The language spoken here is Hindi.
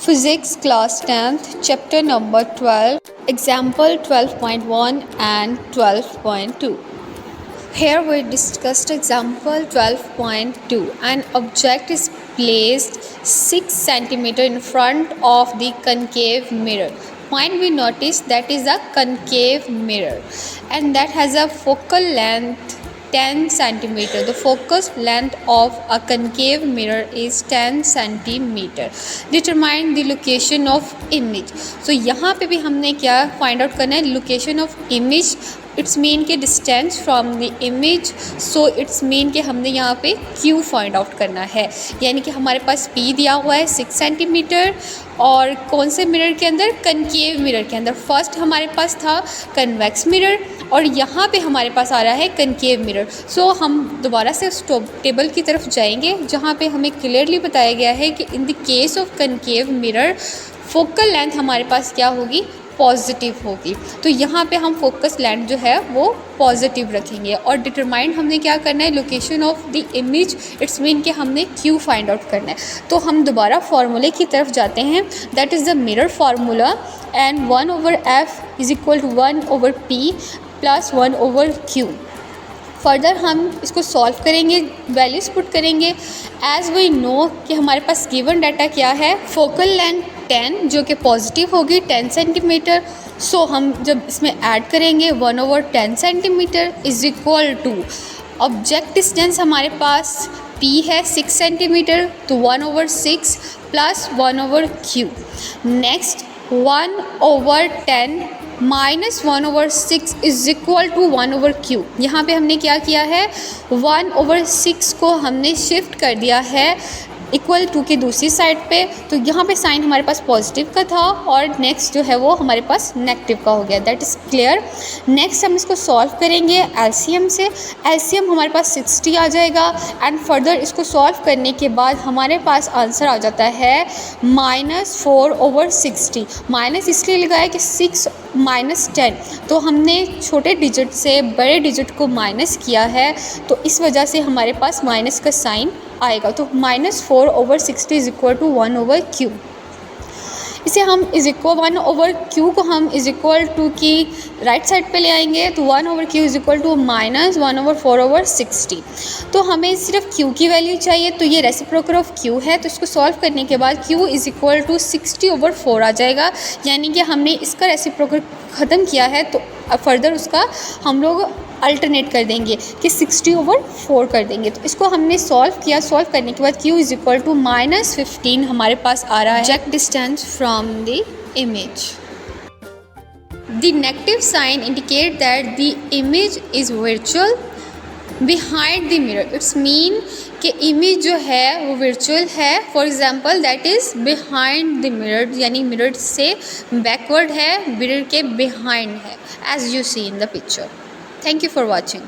Physics class 10th, chapter number 12, example 12.1 and 12.2. Here we discussed example 12.2. An object is placed 6 cm in front of the concave mirror. Point we notice that is a concave mirror and that has a focal length 10 cm. The focus length of a concave mirror is 10 cm. Determine the location of image. So यहाँ पे भी हमने क्या find out करना है, location of image. It's mean के distance from the image. So it's mean के हमने यहाँ पे Q फाइंड आउट करना है. यानी कि हमारे पास P दिया हुआ है 6 सेंटीमीटर और कौन से मिरर के अंदर, कनकेव मिरर के अंदर. फर्स्ट हमारे पास था कन्वेक्स मिरर और यहाँ पे हमारे पास आ रहा है कनकेव मिरर. सो हम दोबारा से उस टेबल की तरफ जाएंगे जहाँ पे हमें क्लियरली बताया गया है कि in the case of concave mirror focal length हमारे पास क्या होगी, पॉजिटिव होगी. तो यहाँ पे हम फोकस लेंथ जो है वो पॉजिटिव रखेंगे. और डिटरमाइन हमने क्या करना है, location of the image. It's mean कि हमने Q फाइंड आउट करना है. तो हम दोबारा फार्मूले की तरफ जाते हैं. That is the mirror formula and 1/f is equal to 1/p plus 1/q. Further हम इसको सॉल्व करेंगे, वैल्यूज़ पुट करेंगे. एज वी नो कि हमारे पास गिवन डाटा क्या है, फोकल लेंथ 10 जो कि पॉजिटिव होगी 10 सेंटीमीटर. सो हम जब इसमें ऐड करेंगे 1/10 centimetre is equal to object distance हमारे पास P है 6 सेंटीमीटर तो 1/6 plus 1/q. Next 1/10 minus 1/6 is equal to 1/q. यहाँ पे हमने क्या किया है, 1/6 को हमने शिफ्ट कर दिया है इक्वल टू की दूसरी साइड पे. तो यहाँ पे साइन हमारे पास पॉजिटिव का था और नेक्स्ट जो है वो हमारे पास नेगेटिव का हो गया. That is clear. नेक्स्ट हम इसको सॉल्व करेंगे एलसीएम से. एलसीएम हमारे पास 60 आ जाएगा एंड फर्दर इसको सॉल्व करने के बाद हमारे पास आंसर आ जाता है -4/60. माइनस इसलिए लगाया कि 6 - 10 तो हमने छोटे डिजिट से बड़े डिजिट को माइनस किया है तो इस वजह से हमारे पास माइनस का साइन आएगा. तो -4/60 इज इक्वल टू 1/q. इसे हम इज इक्वल 1/q को हम इज इक्वल टू की राइट साइड पे ले आएंगे तो 1/q इज इक्वल टू -1/4/60. तो हमें सिर्फ q की वैल्यू चाहिए तो ये रेसिप्रोकल ऑफ q है. तो इसको सॉल्व करने के बाद q इज इक्वल टू 60/4 आ जाएगा. यानी कि हमने इसका रेसिप्रोकल ख़त्म किया है तो फर्दर उसका हम लोग अल्टरनेट कर देंगे कि 60/4 कर देंगे. तो इसको हमने सॉल्व किया. सॉल्व करने के बाद q इज इक्वल टू -15 हमारे पास आ रहा है object distance from the image. The negative sign indicate that the image is virtual behind the mirror. It's mean कि इमेज जो है वो वर्चुअल है. For example that is behind the mirror, यानी मिरर से बैकवर्ड है, मिरर के बिहाइंड है, as you see in the picture. Thank you for watching.